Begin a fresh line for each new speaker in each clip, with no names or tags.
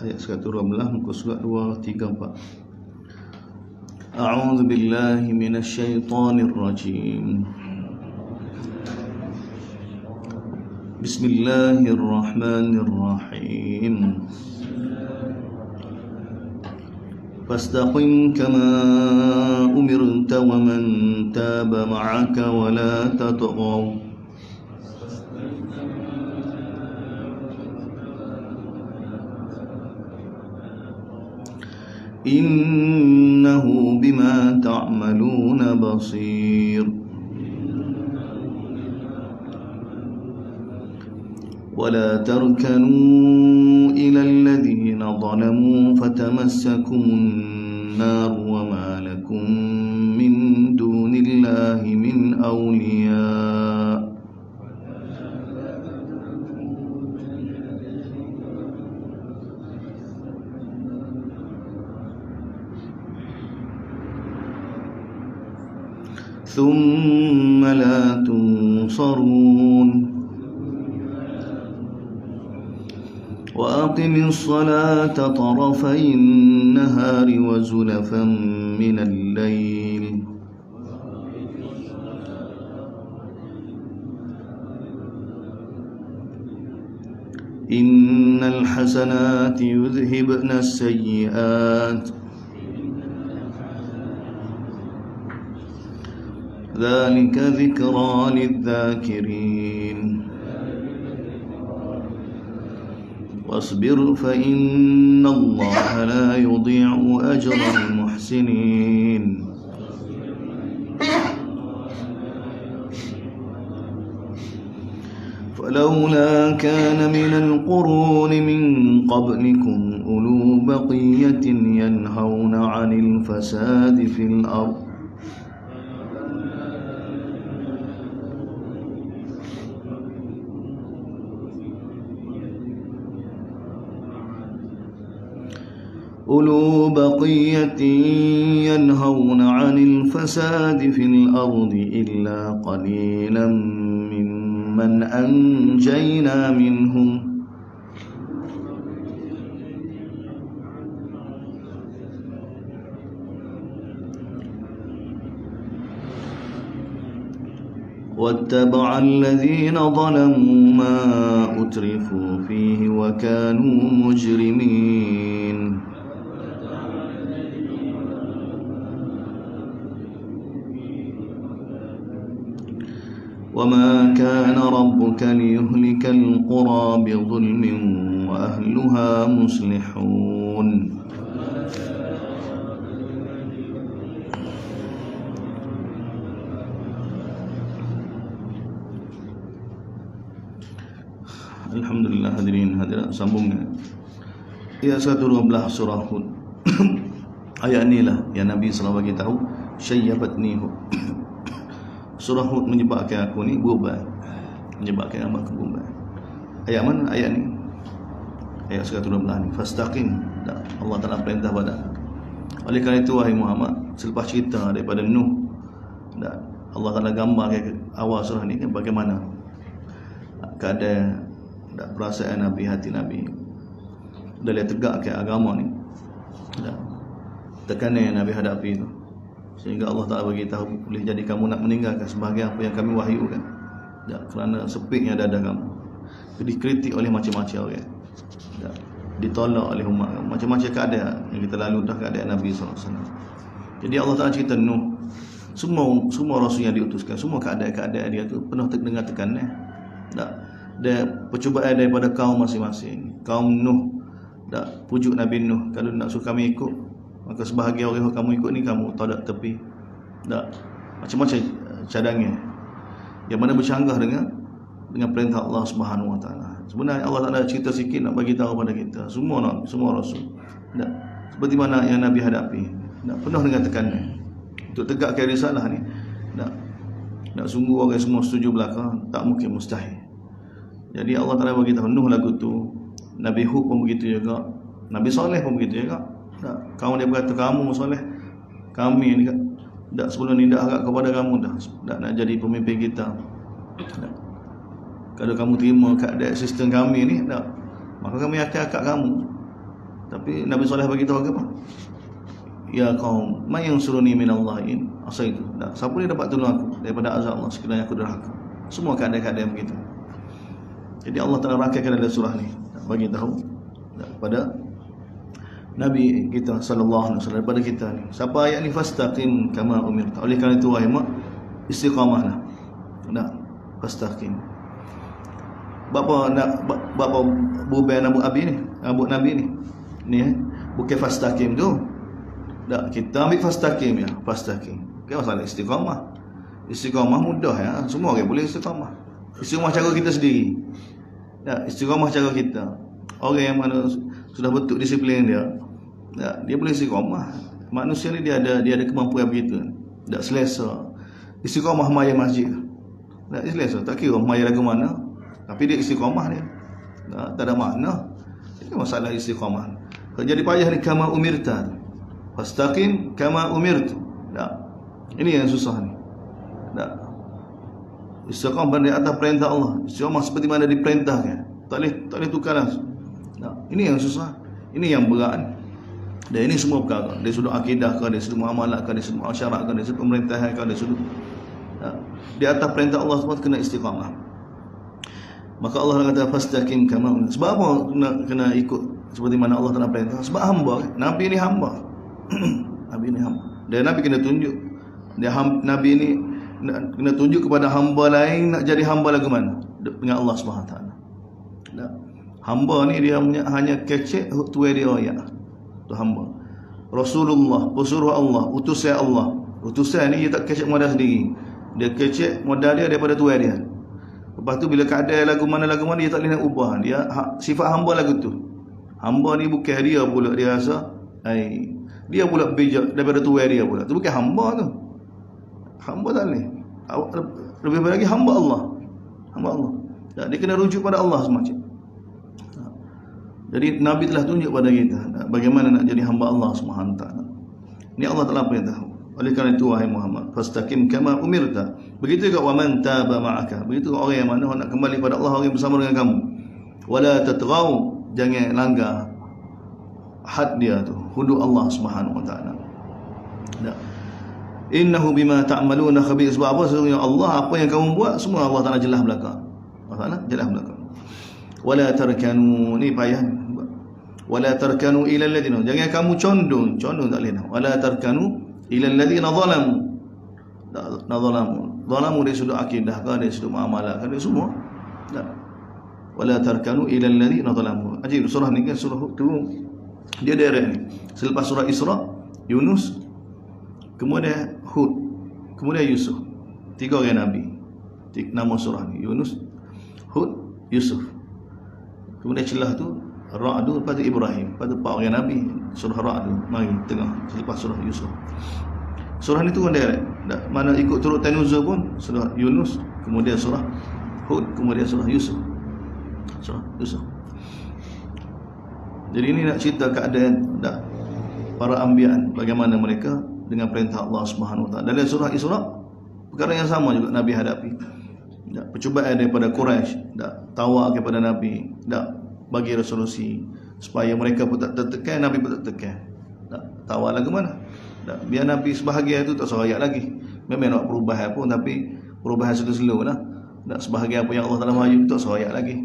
ayat 112 muka surat 234. A'udzu billahi minasyaitonir rajim. Bismillahirrahmanirrahim. Fastaqim kama umirta wa man taba ma'aka wa la tatghaw. Innahu bima ta'maluna basir. ولا تركنوا إلى الذين ظلموا فتمسكم النار وما لكم من دون الله من أولياء ثم لا تنصرون وأقم الصلاة طرفي النهار وزلفا من الليل إن الحسنات يذهبن السيئات ذلك ذكرى للذاكرين واصبر فإن الله لا يضيع أجر المحسنين فلولا كان من القرون من قبلكم أولو بقية ينهون عن الفساد في الأرض أولو بقية ينهون عن الفساد في الأرض إلا قليلا ممن أنجينا منهم واتبع الذين ظلموا ما أترفوا فيه وكانوا مجرمين وما كان ربك ليهلك القرى بظلم وأهلها مصلحون Alhamdulillah hadirin hadirat sambungnya ayat 112 surah Hud. Ayat inilah yang Nabi SAW bagi tahu syayyabatni surah Hud menyebabkan aku ni berubah, menyebabkan aku berubah. Ayat mana ayat ni? Ayat 112 ni. Fastaqim. Allah Ta'ala perintah pada. Oleh kerana itu wahai Muhammad, selepas cerita daripada Nuh, Allah Ta'ala gambar awal surah ni bagaimana keadaan perasaan Nabi, hati Nabi dalam tegakkan agama ni, tekanan yang Nabi hadapi itu, sehingga Allah Ta'ala bagi tahu boleh jadi kamu nak meninggalkan sebahagian apa yang kami wahyukan, kerana sepitnya dada kamu, dikritik oleh macam-macam orang, ditolak oleh umat kamu, macam-macam keadaan yang kita lalu dah keadaan Nabi SAW. Jadi Allah Ta'ala cerita Nuh, semua rasul yang diutuskan, semua keadaan-keadaan dia tu penuh dengan tekanan. Dia percubaan daripada kaum masing-masing. Kaum Nuh pujuk Nabi Nuh, kalau nak suruh kami ikut, maka sebahagian orang yang kamu ikut ni kamu tadak tepi. Macam-macam cadangan yang mana bercanggah dengan perintah Allah Subhanahu Wa Taala. Sebenarnya Allah Taala cerita sikit nak bagi tahu pada kita semua rasul. Seperti mana yang Nabi hadapi, penuh dengan tekanan untuk tegakkan risalah ni. Nak sungguh orang semua setuju belakang, tak mungkin, mustahil. Jadi Allah Ta'ala bagi tahu Nuh lagu tu, Nabi Hud pun begitu juga, Nabi Saleh pun begitu juga. Kamu dia berkata kamu Saleh, kami ni sebelum ni dah harap kepada kamu dah nak jadi pemimpin kita. Kalau kamu terima keadaan sistem kami ni, maka kami akan akak kamu. Tapi Nabi Saleh bagi tahu apa? Ya kaum, may yansuruni minallahi in asaitu. Siapa dia dapat tolong aku daripada azab Allah sekiranya aku derhaka. Semua keadaan-keadaan begitu. Jadi Allah Taala rakaikan dalam surah ni bagi tahu kepada Nabi kita sallallahu alaihi wasallam, daripada kita ni. Siapa ayat ni, fastaqim kama umirta. Oleh kerana itu wahai mak, istiqamahlah. Fastaqim. Bapa bubai Abu Nabi ni. Ni bukan fastaqim tu. Kita ambil fastaqim ya, fastaqim. Bukan masalah istiqamah. Istiqamah mudah ya, semua orang boleh istiqamah. Istiqamah cara kita sendiri. Istiqamah cara kita. Orang yang mana sudah betul disiplin dia, dia boleh istiqamah. Manusia ni dia ada kemampuan begitu. Tak selesa. Istiqamah maya masjid. Tak selesa, tak kira maya lagu mana, tapi dia istiqamah dia. Tak ada makna. Itu masalah istiqamah. Kalau jadi payah ni kama umirta. Fastaqim kama umirtu. Ini yang susah ni. Istiqamah di atas perintah Allah. Istiqamah seperti mana diperintahkan. Tak boleh tukarlah. Ini yang susah. Ini yang berat. Dan ini semua perkara. Dari sudut akidah ke, dari sudut muamalah ke, dari sudut masyarakat ke, dari sudut pemerintahan ke, dari sudut di atas perintah Allah semua kena istiqamah. Maka Allah kata fastaqim kama umirtu. Sebab apa kena ikut seperti mana Allah Taala perintah? Sebab hamba. Nabi ni hamba. Nabi ni hamba. Dan Nabi kena tunjuk. Nabi ni kena tunjuk kepada hamba lain nak jadi hamba lagu mana? Dengan Allah Subhanahu Taala. Hamba ni dia hanya kecek tuai dia ayat. Tu hamba. Rasulullah, pesuruh Allah, utusan Allah. Utusan ni dia tak kecek modal sendiri. Dia kecek modal dia daripada tuai dia. Lepas tu bila keadaan lagu mana dia tak boleh nak ubah. Dia sifat hamba lagu tu. Hamba ni bukan dia pula dia rasa dia pula bijak daripada tuai dia pula. Tu bukan hamba tu. Hamba tak boleh. Lebih lagi hamba Allah. Hamba Allah. Dia kena rujuk pada Allah semacam. Jadi Nabi telah tunjuk pada kita bagaimana nak jadi hamba Allah Subhanahu taala. Ini Allah telah perintah. Oleh kerana itu wahai Muhammad, fastaqim kama umirta. Begitu juga wa man taba ma'aka. Begitu orang yang mana nak kembali pada Allah, orang yang bersama dengan kamu. Wala tatghaw, jangan langgar had dia tu, hudud Allah Subhanahu wa taala. Innahu bima ta'maluna khabir. Sebab apa? Sesungguhnya Allah, apa yang kamu buat semua Allah Taala jelas belaka. Allah Taala jelas belaka. Wala tarkanu, ni payah. Wala tarkanu ila alladhina, jangan kamu condong tak boleh. Wala tarkanu ila alladhina zalamu. Zalamu dari sudut akidah ke, dari sudut muamalah ke, dari semua. Wala tarkanu ila alladhina zalamu. Ajib, surah ni kan surah tu dia direct ni. Selepas surah Isra, Yunus, kemudian Hud, kemudian Yusuf. 3 orang nabi. Nama surah ni Yunus, Hud, Yusuf. Kemudian celah tu Ra'du, lepas tu Ibrahim, lepas tu 4 orang nabi. Surah Ra'du mari tengah selepas surah Yusuf. Surah ni tu kan direct. Mana ikut turut tanuzul pun surah Yunus, kemudian surah Hud, kemudian surah Yusuf. Surah Yusuf. Jadi ini nak cerita keadaan para anbiya, bagaimana mereka dengan perintah Allah Subhanahu wa taala. Dalam surah Isra perkara yang sama juga Nabi hadapi. Percubaan daripada Quraisy, tawar kepada Nabi, bagi resolusi supaya mereka pun tak tertekan, Nabi pun tak tertekan. Tawar lagu mana? Biar Nabi sebahagian itu tak serayak lagi. Memang nak perubahan pun, tapi perubahan slow-slow lah. Sebahagian apa yang Allah Taala mahu tak serayak lagi.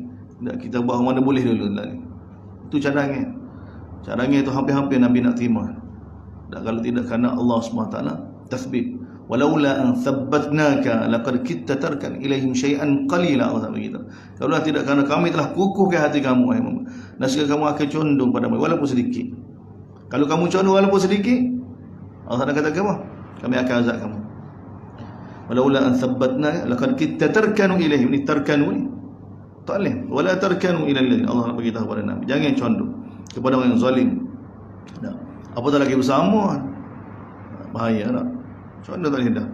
Kita buat mana boleh dulu ni. Itu cadangan. Cadangan itu hampir-hampir Nabi nak terima. Kalau tidak kerana Allah SWT tathbit. Walaula an thabbatnaka laqad kitta tarkan ilaihim syai'an qalila. Allah begitu. Kalau tidak kerana kami telah kukuhkan hati kamu wahai Muhammad, nescaya kamu akan condong pada mereka walaupun sedikit. Kalau kamu condong walaupun sedikit, Allah kata apa? Kami akan azab kamu. Walaula an thabbatnaka laqad kitta tarkanu ilaihim. Ini tarkanu ni tak boleh. Wala tarkanu ila allazi. Allah nak bagi tahu kepada Nabi, jangan condong kepada orang yang zalim. Apatah lagi bersama, bahaya tak? Condong tak boleh dah.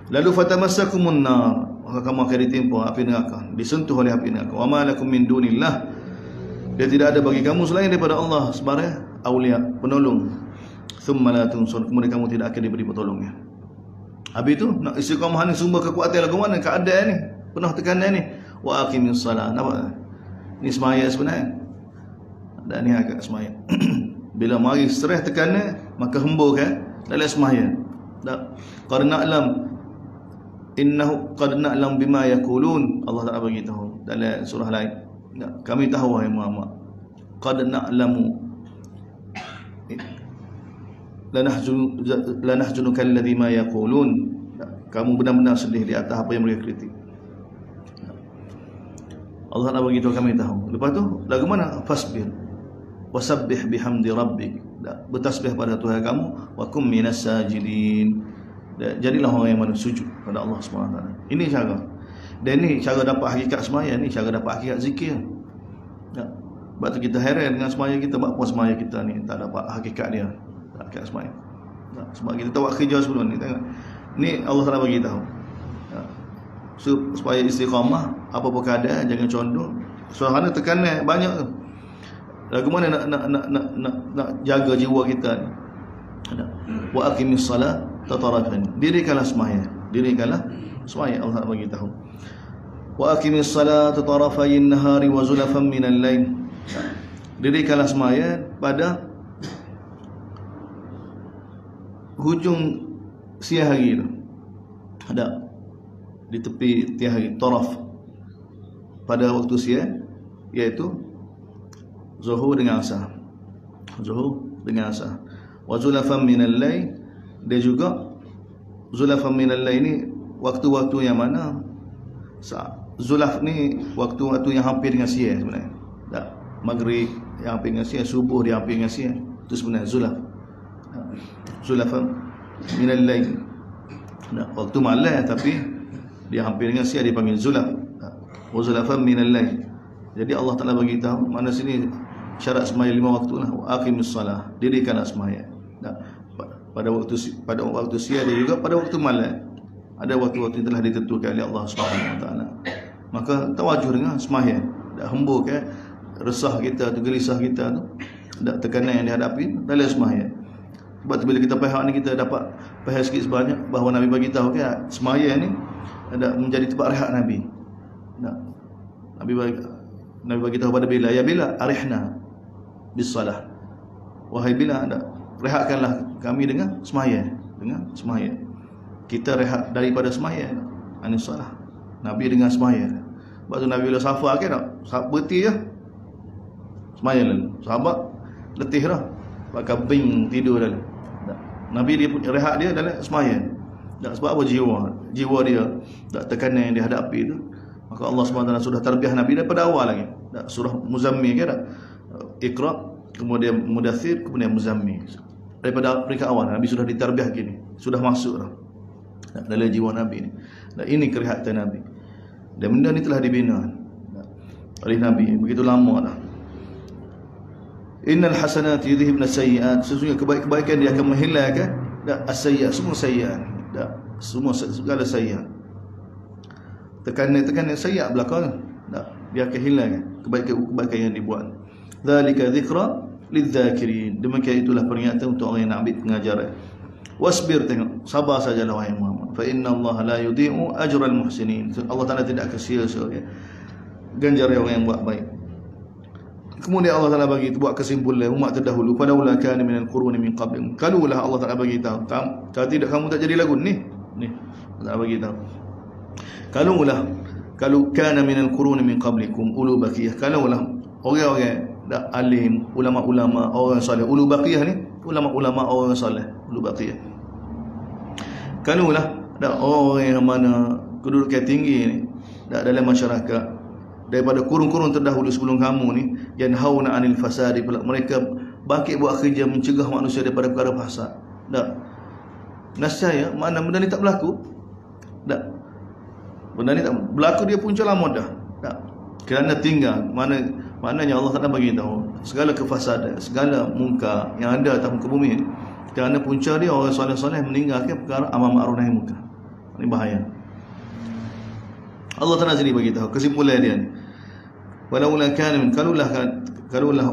Lalu fatamassakumun nar, maka kamu akan ditimpa api neraka, disentuh oleh api neraka. Wa ma lakum min dunillah, dia tidak ada bagi kamu selain daripada Allah sebarang aulia, penolong. Thumma la tunsur, kemudian kamu tidak akan diberi pertolongan. Habis tu nak istiqamah ni sumber kekuatan lagu mana? Keadaan ni penuh tekanan ni. Wa aqimis salat. Nampak? Ni semaya sebenarnya. Dan ni agak semaya. Bila mari stres tekanan, maka hembur kan dalam sembahyang. Qad na'lam innahu qad na'lam bima yaqulun. Allah Taala bagi tahu dalam surah lain. Kami tahu wahai Muhammad, qad na'lamu lanahzunuka alladhi ma yaqulun. Kamu benar-benar sedih di atas apa yang mereka kritik. Allah Taala bagi tahu, kami tahu. Lepas tu lagu mana? Fasbir wasabbih bihamdi rabbik. Bertasbih pada Tuhan kamu, wa kum minas sajidin. Jadilah orang yang sujud pada Allah Subhanahu Wa Taala. Ini cara. Dan ini cara dapat hakikat sembahyang, ni cara dapat hakikat zikir. Sebab tu kita heran dengan sembahyang kita, buat apa sembahyang kita ni tak dapat hakikat dia, tak hakikat sembahyang. Sebab kita tak buat kerja sebelum ni, tengok. Ni Allah Taala bagi tahu. Supaya istiqamah, apa-apa keadaan jangan condong. Suasana tekanan banyak tu. Lagu mana nak jaga jiwa kita ni? Wa aqimis salat tatarafan. Dirikanlah sembahyang. Allah bagi tahu. Wa aqimis salat tatarafayin nahari wa zulafan minal lail. Dirikanlah sembahyang pada hujung siang hari tu. Di tepi tiang hari, taraf. Pada waktu siang, iaitu Zuhur dengan asar. Wa zulafan minal lail. Dia juga zulafan minal lail ni waktu-waktu yang mana zulaf ni waktu-waktu yang hampir dengan siang sebenarnya. Maghrib yang hampir dengan siang, subuh dia hampir dengan siang. Itu sebenarnya zulaf. Zulafan minal lail. Waktu malam tapi dia hampir dengan siang, dia panggil zulaf. Wa zulafan minal lail. Jadi Allah Taala bagi tahu mana sini syarat sembahyang 5 waktu lah. Aqimus salah, dirikanlah sembahyang. Pada waktu siang dia juga pada waktu malam. Ada waktu-waktu yang telah ditentukan oleh Allah Subhanahu Wa Taala. Maka tawajuh dengan sembahyang. Dak hembur ke resah kita tu, gelisah kita tu, dak tekanan yang dihadapi dalam sembahyang. Sebab tu bila kita faham ni, kita dapat faham sikit sebanyak bahawa Nabi bagi tahu kan sembahyang ni ada menjadi tempat rehat Nabi. Nabi bagi tahu pada Bilal, ya Bilal, arihna bis salah. Wahai Bilal, rehatkanlah kami dengan sembahyang, Kita rehat daripada sembahyang, anis salah. Nabi dengan sembahyang. Sebab tu Nabi bila safar ke tak? Berhenti je. Sembahyang lalu. Sahabat letih dah. Pakai bing tidur dalam. Nabi dia rehat dia dalam sembahyang. Sebab apa? Jiwa dia tak tekanan yang dihadapi tu. Maka Allah SWT sudah tarbiyah Nabi daripada awal lagi. Surah Muzammil ke tak? Iqra, kemudian Mudaththir, kemudian Muzammil. Daripada peringkat awal Nabi sudah ditarbiyah gini. Sudah masuk dah dalam jiwa Nabi ni. Dan ini kerehatan Nabi. Dan benda ni telah dibina oleh Nabi begitu lama dah. Innal hasanati yudhibna sayyi'at. Sesungguhnya kebaikan dia akan menghilangkan as-sayyi'at, semua sayyi'at. Semua segala sayyi'at. Tekanan sayyi'at belakang. Dia akan hilang kebaikan yang dibuat. Dzalika dzikra lidzakirin. Demikian itulah peringatan untuk orang yang nak ambil pengajaran. Wasbir, tengok, sabar sajalah wahai Muhammad. Fa inna Allah la yudhi'u ajral muhsinin. Allah Taala tidak akan sia-sia ganjaran orang yang buat baik. Kemudian Allah Taala bagi buat kesimpulan umat terdahulu, pada ulakana minal quruni min qabl. Kalulah Allah Taala bagi tahu, kalau tidak kamu tak jadi lagu ni. Allah Taala bagi tahu. Kalau kana minal quruni min qablikum ulu baqiyah. Kalulah orang-orang alim, ulama-ulama, orang saleh. Ulu baqiyah ni ulama-ulama, orang saleh, ulu baqiyah. Kalulah orang yang mana kedudukan tinggi ni dalam masyarakat daripada kurun-kurun terdahulu sebelum kamu ni, yanhauna 'anil fasadi, mereka bangkit buat kerja mencegah manusia daripada perkara fasad. Nascaya mana benda ni tak berlaku? Benda ni tak berlaku, dia punca lama dah. Kerana tinggal maknanya Allah Taala bagi tahu segala kefasadan, segala munkar yang ada atas muka bumi ni, kerana punca dia orang soleh-soleh meninggalkan perkara amar ma'ruf nahi munkar. Ini bahaya. Allah Taala sendiri bagi tahu kesimpulan dia ni. Walaula kana min kalulah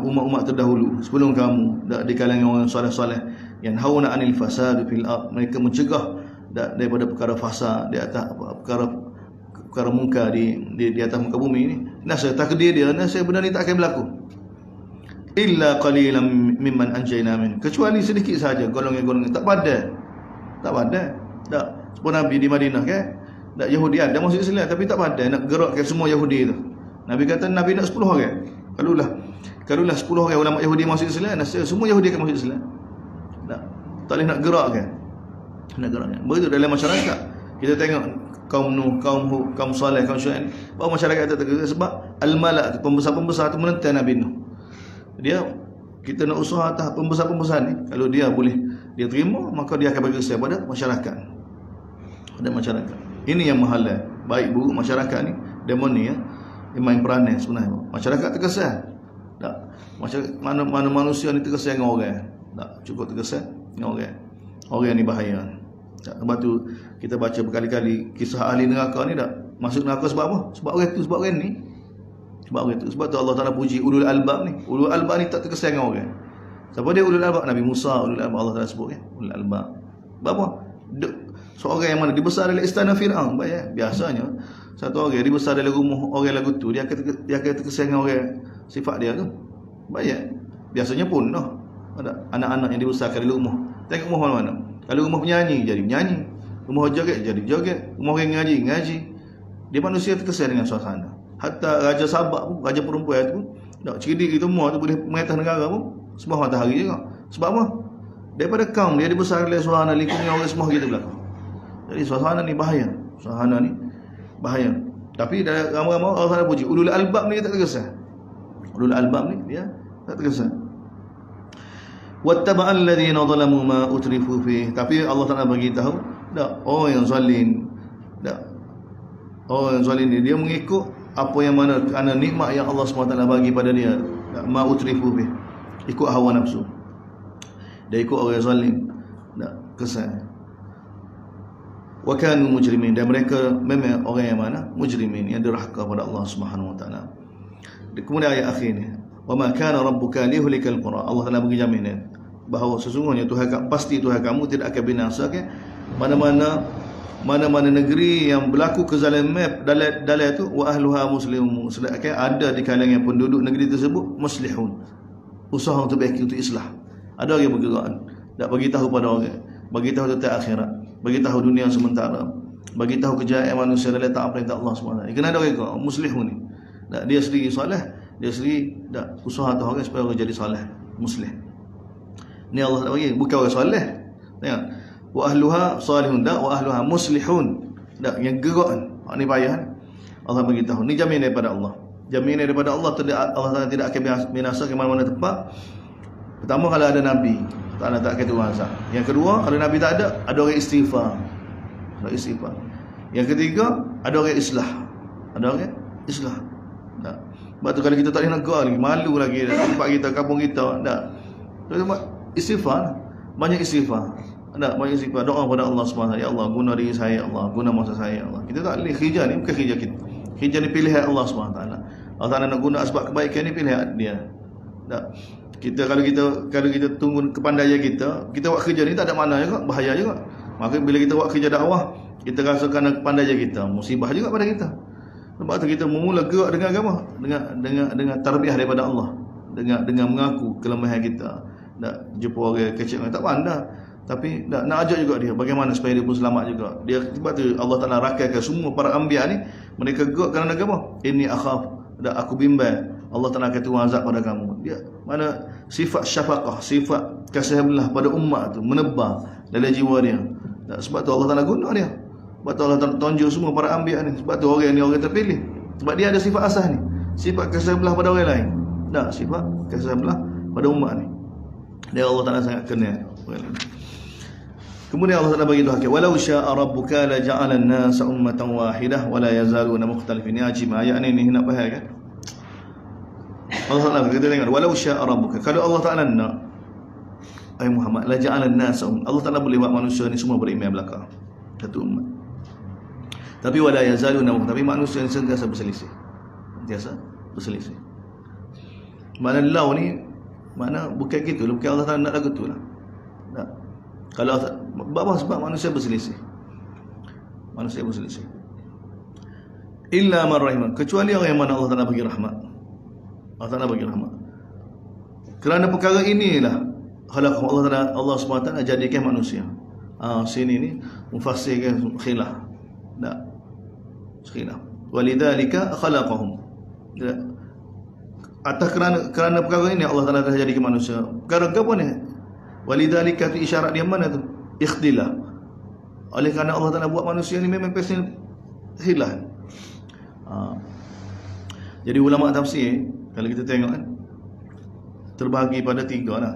umat-umat terdahulu sebelum kamu di kalangan orang soleh-soleh yang hauna 'anil fasad fil ard, mereka mencegah daripada perkara fasad di atas perkara munkar di atas muka bumi ini. Nasib takdir dia, nasib benda ni tak akan berlaku. illa qalilan mimman anjayna min, kecuali sedikit saja golongan-golongan tak padan. Tak sebab Nabi di Madinah kan, tak Yahudi ada masuk Islam tapi tak padan nak gerakkan semua Yahudi tu. Nabi kata Nabi nak 10 orang. Kalulah 10 orang ulama Yahudi masuk Islam, semua Yahudi akan masuk Islam. Tak boleh nak gerakkan. Begitu dalam masyarakat. Kita tengok kaum Nuh, kaum Hud, kaum Saleh, kaum Syuaib, bahawa masyarakat itu tergesa sebab al-malak, pembesar-pembesar itu menentang Nabi Nuh. Kita nak usaha atas pembesar-pembesar ni, kalau dia boleh dia terima, maka dia akan bagi kesan pada masyarakat. Ini yang mahalan baik buruk masyarakat ni, demo ni main peranan sebenarnya. Masyarakat terkesan. Tak. Mana manusia ni terkesan dengan orang. Tak cukup terkesan dengan orang. Orang ni bahaya. Tak. Sebab tu kita baca berkali-kali kisah ahli neraka ni tak masuk neraka sebab apa? Sebab orang tu, sebab orang ni. Sebab tu Allah Taala puji ulul albab ni. Ulul albab ni tak terkesan dengan orang. Siapa dia ulul albab? Nabi Musa ulul albab, Allah Taala sebut kan. Ulul albab. Apa? Seorang yang mana dibesar dalam istana Firaun, biasanya satu orang dibesar dalam rumah orang lagu tu, dia akan terkesan dengan orang sifat dia tu. Biasanya pun ada anak-anak yang dibesarkan dalam rumah. Tengok rumah mana-mana. Kalau rumah penyanyi jadi penyanyi, rumah joget jadi joget, rumah orang ngaji. Dia manusia terkesan dengan suasana. Hatta Raja Sabak pun, raja perempuan tu, tak cerdik itu semua tu boleh mengatas negara pun sembah matahari juga. Sebab apa? Daripada kaum dia dibesar oleh suasana lingkungan orang sembah gitu belakang. Jadi suasana ni bahaya. Tapi dalam ramai-ramai Allah Taala puji ulul albab ni dia tak terkesan. Ulul albab ni dia tak terkesan. Wattaba'al ladzina zalamu ma utrifu fi. Tapi Allah Taala bagi tahu, tak orang yang zalim, orang yang zalim ni dia mengikut apa yang mana kerana nikmat yang Allah SWT bagi pada dia, ma utrifu fi, ikut hawa nafsu. Dia ikut orang zalim, tak kesan. Wa kanu mujrimin, dan mereka memang orang yang mana mujrimin, yang durhaka pada Allah Subhanahu wa taala. Kemudian ayat akhir ni, wa ma kana rabbuka liyuhlikal qura, Allah Taala bagi jaminan bahawa sesungguhnya Tuhan pasti Tuhan kamu tidak akan binasakan mana-mana negeri yang berlaku kezaliman dalam itu, wa ahluha muslimun, sedangkan ada di kalangan penduduk negeri tersebut muslihun, usaha untuk baik, untuk islah. Ada orang yang bergerak, tak bagi tahu pada orang, bagi tahu tentang akhirat, bagi tahu dunia sementara, bagi tahu kejayaan manusia dalam taat perintah Allah SWT. Kena ada orang muslihun ni. Tak, dia sendiri soleh, dia sendiri tak usaha tahu orang supaya orang jadi soleh, muslih. Ni Allah tak bagi, bukan orang soleh. Tengok. Wa ahluha salihun, dak wa ahluha muslihun. Tak, yang gerak ni payah ni. Allah bagi tahu. Ni jaminan daripada Allah. Jaminan daripada Allah, Allah tidak akan binasa ke mana-mana tempat. Pertama, kalau ada Nabi, tak akan turun azab. Yang kedua, kalau Nabi tak ada orang istighfar. Yang ketiga, ada orang islah. Tak. Sebab tu kalau kita tak boleh negak lagi, malu lagi tempat kita, kampung kita, tak. Istighfar, banyak istighfar. Banyak istighfar, doa pada Allah SWT. Ya Allah, guna diri saya, Allah, guna masa saya, Allah. Kita tak boleh khijah ni, bukan khijah kita. Khijah ni pilihan Allah SWT. Allah Ta'ala nak guna sebab kebaikan ni pilihan dia. Tak. Kalau kita tunggu kepandaian kita buat kerja ni tak ada makna juga, bahaya juga. Maka bila kita buat kerja dakwah, kita rasakan kepandaian kita, musibah juga pada kita. Sebab tu kita memula gerak dengan agama, dengan tarbiyah daripada Allah, dengan mengaku kelemahan kita. Tak jumpa orang kecil tak pandai, tapi nak ajak juga dia bagaimana supaya dia pun selamat juga. Dia sebab tu Allah Taala rakalkan semua para anbiya ni, mereka gerak kerana agama. Inni akhaf, aku bimbang Allah Taala akan turun azab pada kamu. Dia mana sifat syafaqah, sifat kasih belah pada umat tu menebar dalam jiwa dia. Sebab tu Allah Taala guna dia. Sebab tu Allah Taala tunjuk semua para anbiya ni. Sebab tu orang ni orang terpilih. Sebab dia ada sifat asas ni, sifat kasih belah pada orang lain. Sifat kasih belah pada umat ni. Dia Allah Taala sangat kenal. Kemudian Allah Taala bagi doa, walau syaa rabbuka la ja'ala an-nasa ummatan wahidah wa la yazaluna mukhtalifin. Ajib ayat ni nak faham kan? Allah Taala kita dengar, walau syaa rabbuka, kalau Allah Taala nak, ai Muhammad, la ja'ala an-nasa, Allah Taala boleh buat manusia ni semua beriman belaka, satu umat. Tapi wala yazaluna, tapi manusia ni sentiasa berselisih. Mana law ni, mana bukan gitu, bukan Allah Taala nak lagu tu lah. Tak. Kalau sebab manusia berselisih. Illa man rahimah, kecuali orang yang mana Allah Taala bagi rahmat. Allah Taala bagi rahmat. Kerana perkara inilah khalaqahum, Allah SWT jadikan manusia. Sini ni mufassirkan khilaf. Tak. Khilaf. Walidzalika khalaqahum. Atas kerana perkara ini Allah Taala dah jadikan manusia. Perkara apa ni? Walidzalika tu isyarat dia mana tu? Ikhtilaf. Oleh kerana Allah Taala buat manusia ni memang pasal khilaf. Jadi ulama tafsir kalau kita tengok kan terbahagi pada 3 lah,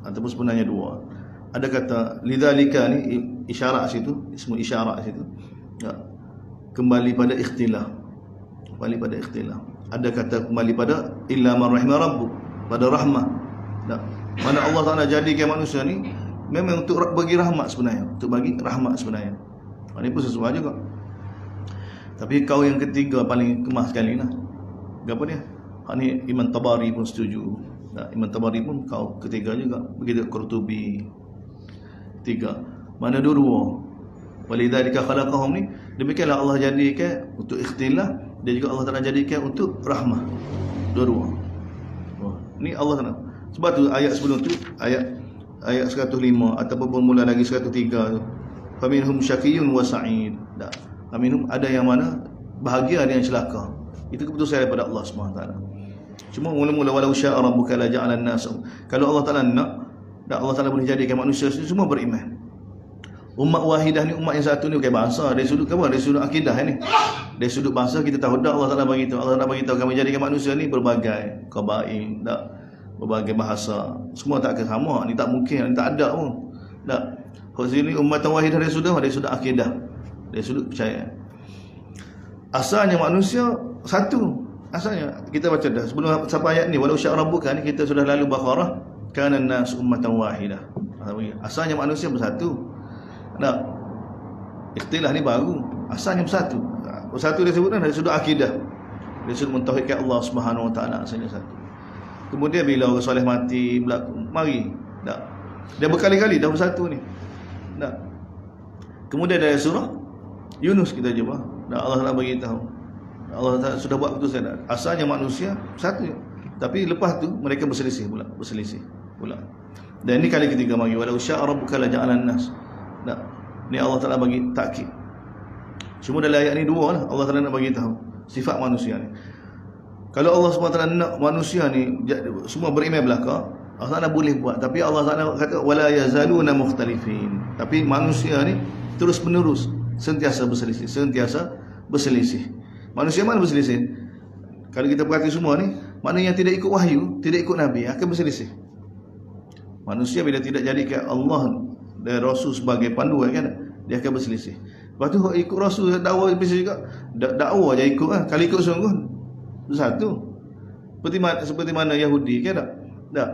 ataupun sebenarnya 2. Ada kata lidzalika ni isyarat situ, semua isyarat situ. Kembali pada ikhtilaf. Kembali pada ikhtilaf. Ada kata kembali pada illa man rahima rabbuk, pada rahmah. Mana Allah Taala jadikan manusia ni memang untuk bagi rahmat sebenarnya, untuk bagi rahmat sebenarnya. Ini pun sesuai juga. Tapi kau yang ketiga paling kemas sekali lah. Apa dia? Ini Imam Tabari pun setuju. Imam Tabari pun kau ketiga juga. Begitu Qurtubi 3. Mana 2? Walidzalika khalaqahum ni, demikianlah Allah jadikan untuk ikhtilaf, dia juga Allah Taala jadikan untuk rahmah. Dua-dua. Ni Allah Taala. Sebab tu ayat sebelum tu, ayat 105 ataupun mula lagi 103 tu. Faminhum syaqiyyun wa sa'id. Faminhum ada yang mana bahagia, ada yang celaka. Itu keputusan daripada Allah SWT. Cuma mula-mula walau syaa rabbuka la ja'alan nas. Kalau Allah Taala nak, Allah Taala boleh jadikan manusia semua beriman. Umat wahidah ni, umat yang satu ni bukan bangsa. Dari sudut apa? Dari sudut akidah ni. Dari sudut bangsa kita tahu dah Allah Taala bagi tahu. Allah Taala bagi tahu kami jadikan manusia ni berbagai qabail, tak, berbagai bahasa. Semua tak akan sama. Ni tak mungkin, ni tak ada pun. Tak. Kalau sini umat wahidah dari sudut akidah. Dari sudut percaya. Asalnya manusia satu. Asalnya kita baca dah sebelum sampai ayat ni, walau syaa rabbuka ni kita sudah lalu Baqarah, kana an-nas ummatan wahidah. Asalnya manusia bersatu. Tak. Ikhtilaf ni baru. Asalnya bersatu. Bersatu dia sebutkan dari sudut akidah. Dari sudut mentauhidkan Allah Subhanahu Wa Taala, asalnya satu. Kemudian bila orang soleh mati berlaku, mari. Tak. Dia berkali-kali dah bersatu ni. Tak. Kemudian dari surah Yunus kita jumpa. Dan Allah Taala bagi tahu. Allah Taala sudah buat keputusan. Asalnya manusia satu. Tapi lepas tu mereka berselisih pula. Dan ini kali ketiga mari walau syaa rabbuka la ja'alan nas. Tak. Ni Allah Taala bagi takkid. Cuma dalam ayat ni 2 lah Allah Taala nak bagi tahu sifat manusia ni. Kalau Allah SWT nak manusia ni semua beriman belaka, Allah Taala boleh buat. Tapi Allah Taala kata wala yazaluna mukhtalifin. Tapi manusia ni terus menerus sentiasa berselisih. Manusia mana berselisih? Kalau kita perhati semua ni, mana yang tidak ikut wahyu, tidak ikut nabi akan berselisih. Manusia bila tidak jadikan Allah dan Rasul sebagai panduan kan, dia akan berselisih. Lepas tu ikut Rasul dakwah berselisih juga. Dakwah je ikut kan. Kalau ikut sungguh satu. Seperti mana Yahudi kan tak? Tak.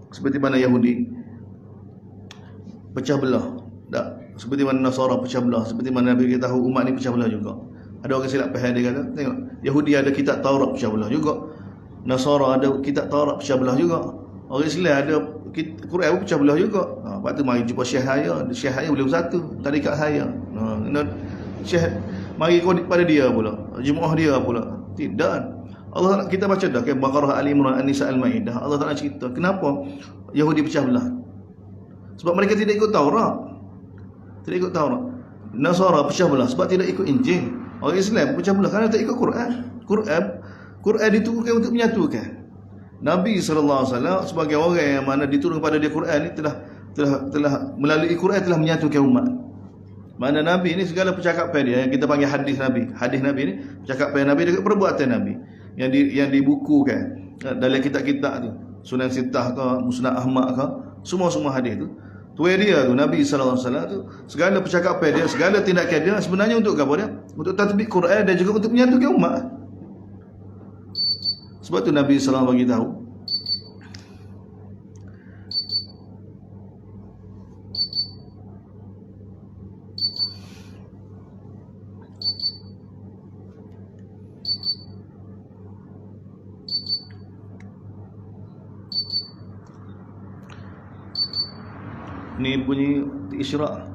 Seperti mana Yahudi pecah belah. Tak. Seperti mana Nasara pecah belah, seperti mana Nabi kita tahu umat ni pecah belah juga. Ada orang silap faham, dia kata, tengok, Yahudi ada kitab Taurat pecah belah juga. Nasara ada kitab Taurat pecah belah juga. Orang Islam ada Quran pecah belah juga. Lepas tu mari jumpa Syekh Haya boleh bersatu, tarikat Haya. Syekh mari ikut pada dia pula, Jumaah dia pula. Tidak. Allah kita baca dah kan Baqarah, Ali Imran, An-Nisa, Al-Maidah. Allah Taala cerita kenapa Yahudi pecah belah. Sebab mereka tidak ikut Taurat. Tidak ikut Taurat. Nasara pecah belah sebab tidak ikut Injil. Orang Islam pecah belah kerana tak ikut Quran. Quran diturunkan untuk menyatukan. Nabi SAW sebagai orang yang mana diturunkan kepada dia Quran ni telah melalui Quran telah menyatukan umat. Mana Nabi ni segala percakapan dia yang kita panggil hadis Nabi. Hadis Nabi ni percakapan Nabi dengan perbuatan Nabi yang dibukukan dalam kitab-kitab tu. Sunan Sittah ke, Musnad Ahmad ke, semua hadis tu. Tuai dia tu Nabi SAW tu segala percakapan dia, segala tindakan dia sebenarnya untuk apa dia? Untuk tatbik Quran dan juga untuk menyatukan umat. Sebab tu Nabi SAW bagi tahu ni bunyi Isra'.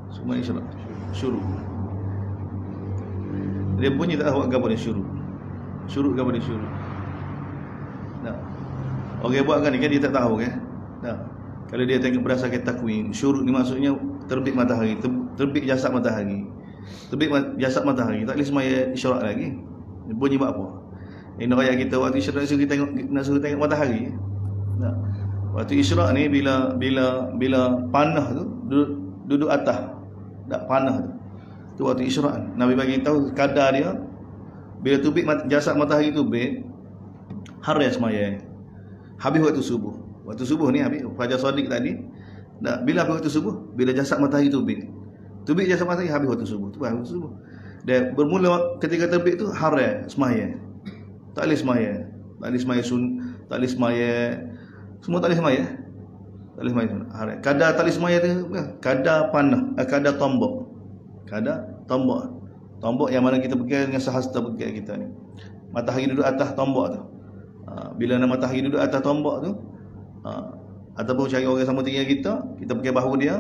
Semua Isra'. Syuruk. Dia bunyi tak tahu apa dia syuruk. Syuruk apa dia syuruk. Nah. Orang buat kan dia tak tahu kan. Nah, kalau dia tengok berdasarkan takwim, syuruk ni maksudnya terbit matahari, terbit jasad matahari. Terbit jasad matahari, tak boleh semaya isyarat lagi. Bunyi buat apa? Ini ayat kita waktu isyarat nak suruh tengok matahari. Nah, waktu isyarat ni bila panah tu duduk atas. Tak panah tu. Tu waktu isyarat. Nabi bagi tahu kadar dia bila terbit jasad matahari tu hari semaya. Habis waktu subuh. Waktu subuh ni habis fajar shadiq tadi. Dah bila habis waktu subuh, bila jasad matahari terbit. Terbit jasad matahari habis waktu subuh. Tu habis waktu subuh. Dan bermula ketika terbit tu hari semaya. Tak boleh semaya. Tak boleh semaya tak boleh semaya. Semua tak boleh semaya. Tak boleh semaya hari. Kadar tak boleh semaya tu kadar panah, kadar tombak. Kadar tombak. Tombak yang mana kita pegang dengan sahasta pegang kita ni. Matahari duduk atas tombak tu. Bila matahari duduk atas tombak tu, ataupun cari orang sama tinggi kita pakai bahu dia,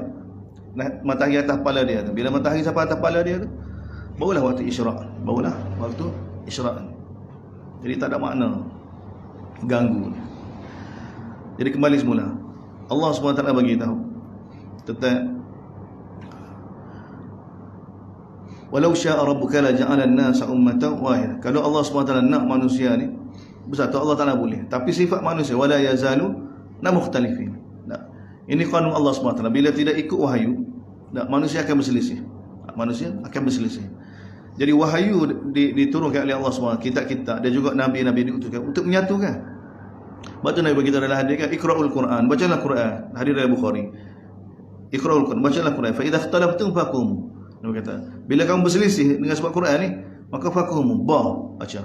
matahari atas kepala dia tu. Bila matahari sampai atas kepala dia tu, barulah waktu isyraq. Barulah waktu isyraq. Jadi tak ada makna ganggu. Jadi kembali semula. Allah SWT bagi tahu tentang walau syaa rabbuka la ja'ala an-nasa ummatan wahidah. Kalau Allah SWT nak manusia ni bersatu, Allah Taala boleh. Tapi sifat manusia wala yazalu mukhtalifin. Ini qanun Allah SWT. Bila tidak ikut wahyu, manusia akan berselisih. Manusia akan berselisih. Jadi wahyu diturunkan oleh Allah SWT, kitab-kitab dan juga nabi-nabi diutuskan untuk menyatukan. Baca Nabi bagi kita dalam hadis kan, Iqra'ul Quran, bacalah Quran. Hadis dari Bukhari. Iqra'ul Quran, bacalah Quran. Fa idza ikhtalaftum faqum. Nabi kata, bila kamu berselisih dengan sebab Quran ni, maka faqum, baca.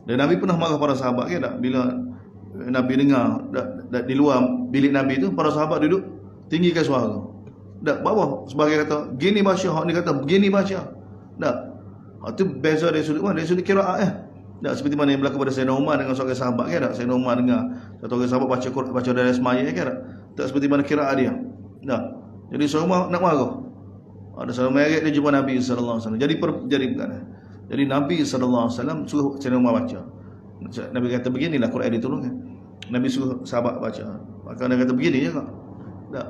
Dan Nabi pernah marah para sahabat ke tak? Bila Nabi dengar di luar bilik Nabi tu, para sahabat duduk tinggikan suara. Tak bawah sebagai kata gini baca, hak ni kata begini baca. Tak. Itu beza dari sudut mana? Dari sudut qiraat Tak seperti mana yang berlaku pada Sayyidina Umar dengan seorang sahabat ke tak? Sayyidina Umar dengar satu orang sahabat baca dari semaya ke tak? Tak seperti mana qiraat dia. Tak. Jadi seorang Umar nak marah. Ada seorang merek dia jumpa Nabi sallallahu alaihi wasallam. Jadi perkara. Jadi Nabi SAW suruh Sayyidina Umar baca. Nabi kata beginilah Quran diturunkan. Nabi suruh sahabat baca. Maka dia kata begini je kak. Tak.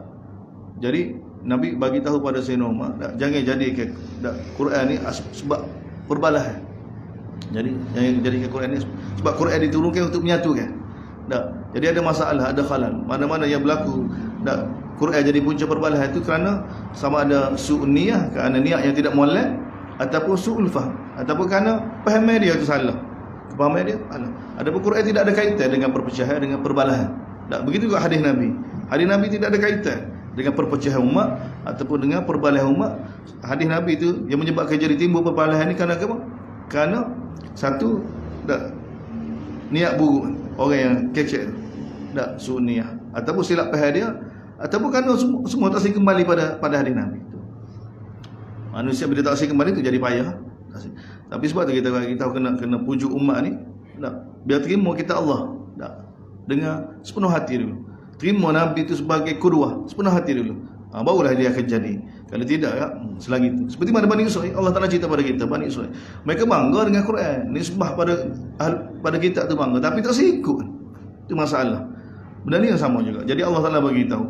Jadi Nabi bagi tahu pada Sayyidina Umar, jangan jadikan Quran ni sebab perbalahan. Jadi jangan jadikan Quran ni sebab Quran diturunkan untuk menyatukan. Tak. Jadi ada masalah, ada khalal. Mana-mana yang berlaku Quran jadi punca perbalahan itu kerana sama ada su'un niyah, kerana niat yang tidak molek, ataupun su'ul faham, ataupun kerana fahaman dia itu salah. Kepahaman dia salah. Adapun Quran tidak ada kaitan dengan perpecahan, dengan perbalahan. Tak. Begitu juga hadis Nabi. Hadis Nabi tidak ada kaitan dengan perpecahan umat ataupun dengan perbalahan umat. Hadis Nabi itu yang menyebabkan jadi timbul perbalahan ni kerana apa? Kerana satu niat buruk orang yang kecek tak sunnah ataupun silap faham dia, ataupun kerana semua tak kembali pada hadis Nabi itu. Manusia bila tak kembali itu jadi payah. Tapi sebab tu kita kena pujuk umat ni tak, biar terima kita Allah tak, dengan sepenuh hati dulu. Terima Nabi itu sebagai qudwah sepenuh hati dulu. Barulah dia akan jadi. Kalau tidak selagi itu. Seperti mana Bani Israil, Allah Taala cerita pada kita, Bani Israil. Mereka bangga dengan Quran, nisbah pada kita tu bangga, tapi tak sikut. Itu masalah. Benda ni yang sama juga. Jadi Allah Taala bagi tahu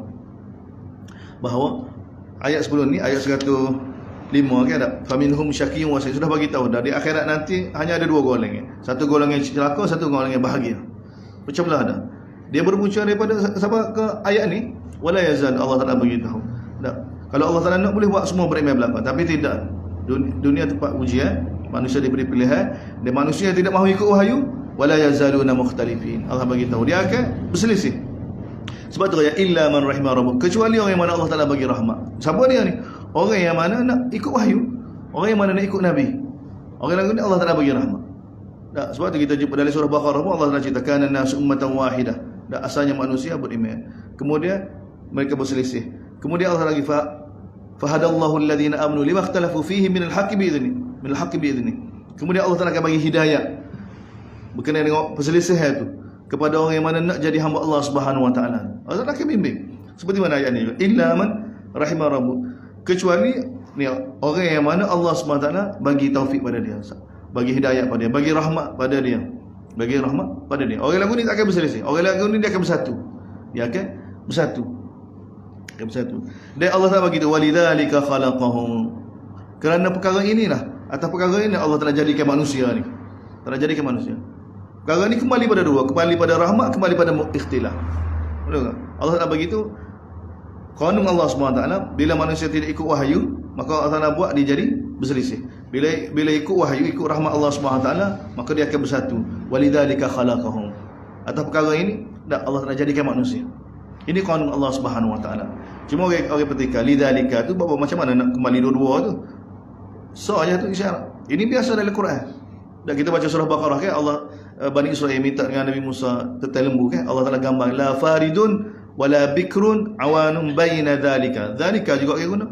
bahawa ayat sebelum ni, ayat 105 kan ada faminhum syaqiyyun wa sa'id, sudah bagi tahu dah di akhirat nanti hanya ada dua golongan. Satu golongan celaka, satu golongan bahagia. Pecah belah dah. Dia berpunca daripada sampai ke ayat ni, wala yazal, Allah Taala bagi tahu. Kalau Allah Taala nak boleh buat semua beriman belaka, tapi tidak. Dunia tempat ujian, manusia diberi pilihan, dan manusia yang tidak mahu ikut wahyu, wala yazaluna mukhtalifin. Allah bagi tahu dia akan berselisih. Sebab tu ya illa man rahimah rabbuk, kecuali orang yang mana Allah Taala bagi rahmat. Siapa dia ni? Orang yang mana nak ikut wahyu, orang yang mana nak ikut nabi. Orang lain ni Allah Taala bagi rahmat. Tak, sebab tu kita jumpa dalam surah Baqarah pun Allah Taala ceritakan an-nasu ummatan wahidah. Dan asalnya manusia beriman. Kemudian mereka berselisih. Kemudian Allah lagi fahadallahu alladhina amanu lima ikhtalafu fihi minal haqqi bi'idzni. Kemudian Allah Taala akan bagi hidayah berkenaan dengan perselisihan itu kepada orang yang mana nak jadi hamba Allah Subhanahu wa taala. Allah Taala akan bimbing. Seperti mana ayat ni, illa man rahimah rabbuk, kecuali ni orang yang mana Allah Subhanahu wa taala bagi taufik pada dia, bagi hidayah pada dia, bagi rahmat pada dia. bagi rahmat pada dia. Orang lagu ni tak akan berselisih. Orang lagu ni dia akan bersatu. Dia akan bersatu. Dan Allah Taala begitu, walidzalika khalaqahum. Kerana perkara inilah, atas perkara ini Allah telah jadikan manusia ni. Telah jadikan manusia. Perkara ni kembali pada dua, kembali pada rahmat, kembali pada ikhtilaf. Betul tak? Allah Taala begitu. Qanun Allah SWT, bila manusia tidak ikut wahyu, maka Allah Taala buat dia jadi berselisih. Bila ikut wahyu, ikut rahmat Allah SWT, maka dia akan bersatu. Walidzalika khalaqahum. Atas perkara ini, Allah telah jadikan manusia. Ini qanun Allah Subhanahu Wa Taala. Cuma orang petikan lidzalika tu macam mana nak kembali dua-dua tu? Saja tu isyarat. Ini biasa dalam Quran. Dan kita baca surah Baqarah kan, Allah Bani Israel minta dengan Nabi Musa tetai lembu kan, Allah Taala gambar la faridun wala bikrun awanun baina dzalika. Dzalika juga orang guna.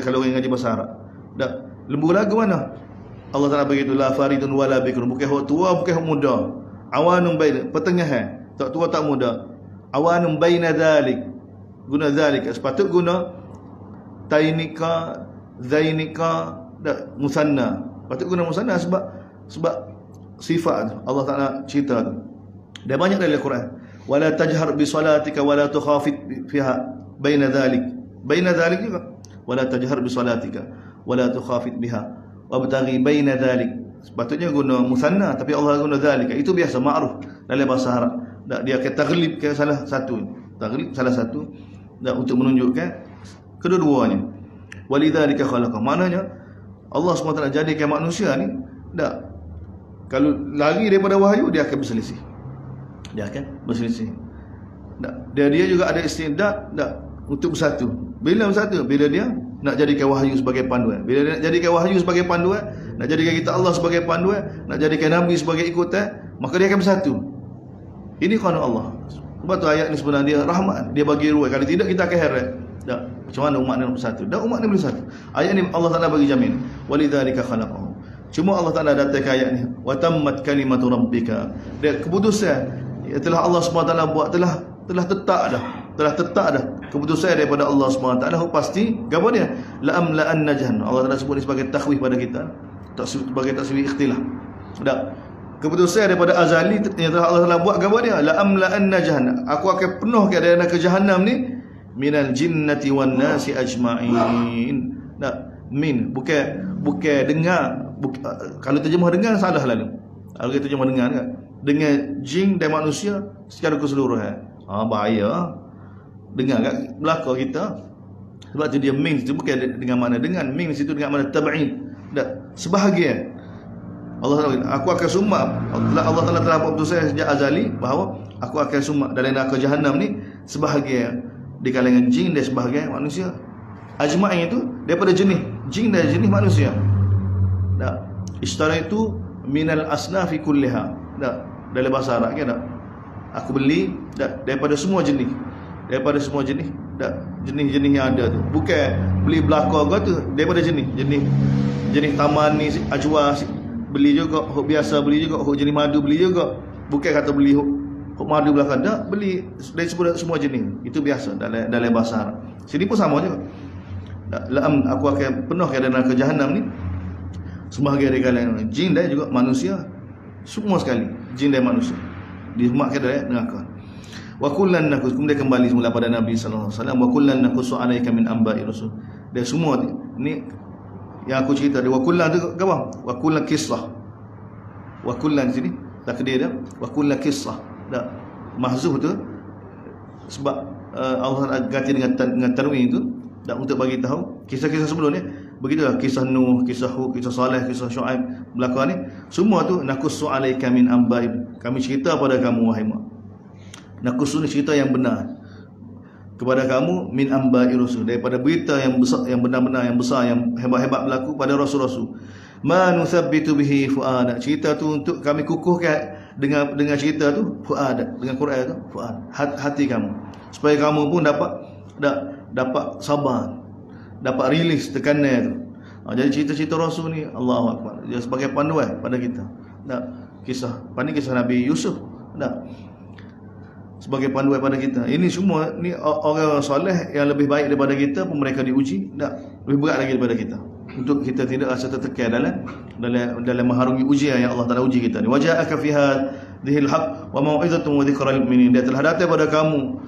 Kalau orang ngaji bahasa Arab. Dak lembu lagu mana? Allah Taala begitu, la faridun wala bikrun, bukan hok tua, bukan hok muda. Awanun baina, pertengahan. Tak tua tak muda. Awanun baina dzalik. Guna dzalika. Sepatut guna tainika, zainika, musanna. Patut guna musanna sebab sifat Allah Taala cerita tu. Dia banyak dalam Al-Quran. Wala tajhar bi salatika wala tukhafit fiha baina dhalik. Baina dhalik juga. Wala tajhar bi salatika wala tukhafit biha wabtaghi baina dhalik. Sepatutnya guna musanna tapi Allah guna dhalika. Itu biasa ma'ruf dalam bahasa Arab. Dia akan taglib ke salah satu. Taglib salah satu untuk menunjukkan kedua-duanya. Walidzalika khalaqa. Maknanya Allah SWT jadikan manusia ni kalau lari daripada wahyu, dia akan berselisih. Dia juga ada istidak untuk bersatu. Bila bersatu? Bila dia nak jadikan wahyu sebagai panduan. Bila dia nak jadikan wahyu sebagai panduan, nak jadikan kita Allah sebagai panduan, nak jadikan Nabi sebagai ikutan, maka dia akan bersatu. Ini qanun Allah. Sebab tu ayat ni sebenarnya dia rahmat. Dia bagi ruang. Kalau tidak kita akan heran. Macam mana umat ni bersatu? Umat ni boleh bersatu. Ayat ni Allah Taala bagi jamin. Walidzalika khalaqahum. Cuma Allah Taala datangkan ayat ni, wa tammat kalimatu rabbika. Dia keputusan telah Allah SWT buat telah tetap dah. Keputusan daripada Allah SWT pasti. Gapo dia? La amla'anna jahannam. Allah Taala sebut ni sebagai takhwif pada kita. Sebagai takswif ikhtilaf. Keputusan daripada azali yang telah Allah Taala buat, gapo dia? La amla'anna jahannam. Aku akan penuhkan daripada ke jahannam ni minal jinnati wan nasi ajma'in. Min bukan dengar. Kalau terjemah dengar salah lalu. Kalau kita terjemah dengar kan, dengan jin dan manusia secara keseluruhan. Bahaya. Dengar kat belakang kita. Sebab tu dia min tu bukan dengan mana dengan, min situ dengan mana tab'in. Sebahagian. Allah Taala, aku akan sumak. Allah Taala telah buat keputusan sejak azali bahawa aku akan sumak dalam neraka jahanam ni sebahagian di kalangan jin dan sebahagian manusia. Ajma'in itu daripada jenis jin dan jenis manusia. Ishtara itu minal asnafi kulliha. Dalam bahasa Arab kan aku beli daripada semua jenis. Daripada semua jenis. Jenis-jenis yang ada tu. Bukan beli belakang kau tu, daripada jenis taman ni ajwa beli juga, hok biasa beli juga, hok jenis madu beli juga. Bukan kata beli hok madu belakang, beli dari semua jenis. Itu biasa dalam bahasa Arab. Sini pun sama juga. Aku akan penuhkan neraka jahanam ni sebahagian dari kalangan jin dan juga manusia, semua sekali jin dan manusia disemakkan dari neraka. Wa kullan nakus, kemudian kembali semula pada Nabi sallallahu alaihi wasallam, wa kullan nakusu alaika min amba'i rusul. Dan semua ni yang aku cerita dia, wa kullan tu apa? Wa kullan kisah. Wa kullan sini takdir dia, wa kullan kisah. Mahzuf tu sebab Allah ganti dengan tanwin itu dan untuk bagi tahu kisah-kisah sebelum ni. Begitulah kisah Nuh, kisah Hud, kisah Saleh, kisah Syuaib belakang ni, semua tu nakussu alaika min amba'i. Kami cerita pada kamu wahai Muhammad. Nakussu ni cerita yang benar kepada kamu min amba'i rusul, daripada berita yang besar, yang benar-benar yang besar, yang hebat-hebat berlaku pada rasul-rasul. Ma nuthabbitu bihi fuada. Cerita tu untuk kami kukuhkan dengan cerita tu fuada, dengan Quran tu fuad, hati kamu, supaya kamu pun dapat sabar, dapat rilis tekanan tu. Jadi cerita-cerita Rasul ni Allahu Akbar, dia sebagai panduan pada kita. Kisah Nabi Yusuf sebagai panduan pada kita. Ini semua ni orang soleh yang lebih baik daripada kita pun mereka diuji, lebih berat lagi daripada kita. Untuk kita tidak rasa tertekan dalam mengharungi ujian yang Allah Taala uji kita ni. Waja'aka dhil haq wa mau'izatun wa dzikral mu'minin. Dia telah datang pada kamu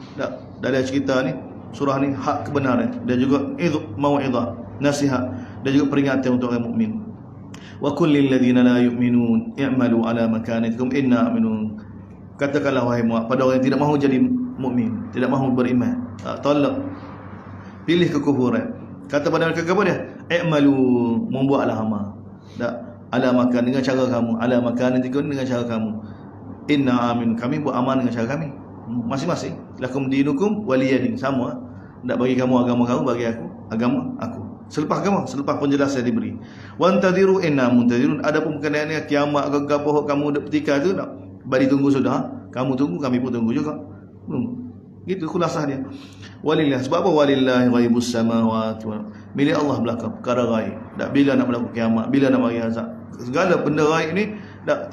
dari cerita ni, surah ni hak kebenaran, dan juga mau'izah, nasihat, dan juga peringatan untuk orang mukmin. Wa qul lil ladzina la yu'minun i'malu ala makanatikum inna aminun. Katakanlah wahai Muhammad pada orang yang tidak mahu jadi mukmin, tidak mahu beriman, tolak, pilih kekufuran. Kata pada mereka kepada dia, i'malu, membuatlah amal. Ala makan, dengan cara kamu, ala makanatikum, dengan cara kamu. Inna amin, kami buat amal dengan cara kami. Masing-masing. Lakum dinukum waliyadin, sama. Tak bagi kamu agama kamu, bagi aku agama aku. Selepas agama, selepas penjelasan diberi. Wantadiru inna muntadirun. Adapun berkenaan kiamat ke apa kamu dak petika tu, nak bagi tunggu sudah. Kamu tunggu, kami pun tunggu juga. Gitu khulasah dia. Walillah, sebab apa? Walillahi ghaibus samawati wal, milik Allah belaka perkara ghaib. Tak bila nak berlaku kiamat, bila nak bagi azab. Segala benda ghaib ni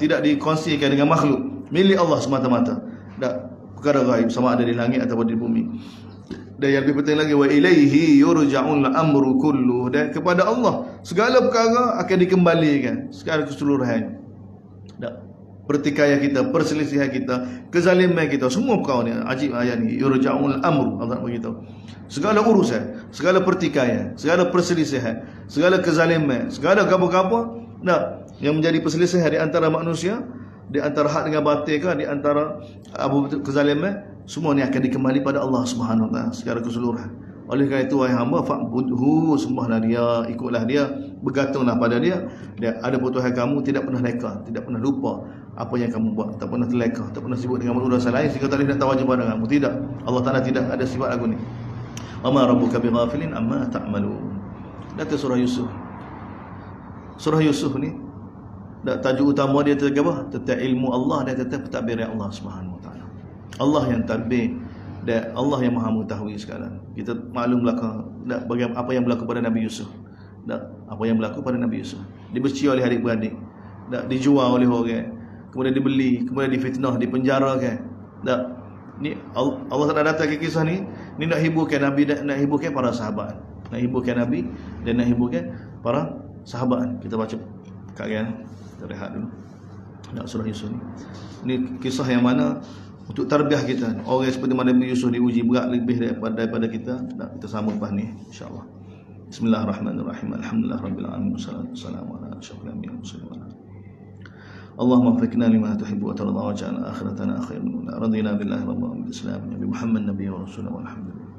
tidak dikongsikan dengan makhluk. Milik Allah semata-mata. Tak perkara ghaib, sama ada di langit ataupun di bumi. Dan yang lebih penting lagi, wa ilaihi yurja'ul amru kullu, dan kepada Allah segala perkara akan dikembalikan, segala keseluruhan. Pertikaian kita, perselisihan kita, kezaliman kita, semua perkara ni, ajib ayat ni, yurja'ul amru, Allah beritahu. Segala urusan, segala pertikaian, segala perselisihan, segala kezaliman, segala gapo-gapo yang menjadi perselisihan di antara manusia, di antara hak dengan batil ke, di antara kezaliman, semua ni akan dikembali pada Allah Subhanahu wa taala secara keseluruhan. Oleh kerana itu wahai hamba, fa'budhu, sembahlah dia, ikutlah dia, bergantunglah pada dia. Dia ada Tuhan kamu tidak pernah leka, tidak pernah lupa apa yang kamu buat, tak pernah terleka, tak pernah sibuk dengan urusan lain sehingga tak boleh nak tawajud pada kamu. Tidak. Allah Taala tidak ada sifat lagu ni. Wa ma rabbuka bighafilin amma ta'malun. Data surah Yusuf. Surah Yusuf ni tajuk utama dia tentang apa? Tentang ilmu Allah dan tentang pentadbiran Allah Subhanahu wa taala. Allah yang tadbir dan Allah yang Maha mengetahui sekarang. Kita maklum belaka bagaimana apa yang berlaku pada Nabi Yusuf. Apa yang berlaku pada Nabi Yusuf. Dibenci oleh adik-beradik. Dijual oleh orang. Kemudian dibeli, kemudian difitnah, dipenjarakan. Ni Allah Taala datang ke kisah ni nak hiburkan Nabi dan nak hiburkan para sahabat. Nak hiburkan Nabi dan nak hiburkan para sahabat. Kita baca kajian, kita rehat dulu. Surah Yusuf ni. Ini kisah yang mana untuk tarbiyah kita. Orang seperti mana Nabi Yusuf diuji berat lebih daripada kita. Kita sambung lepas ni insya-Allah. Bismillahirrahmanirrahim. Alhamdulillah rabbil alamin. Wassalamu ala asyrafil anbiya'i wal mursalin. Allahumma waffiqna lima tuhibbu wa tarda waj'al akhiratana khairan. Radina billahi rabbil alamin. Islam Nabi Muhammad nabiyyu wa rasulullah walhamdulillah.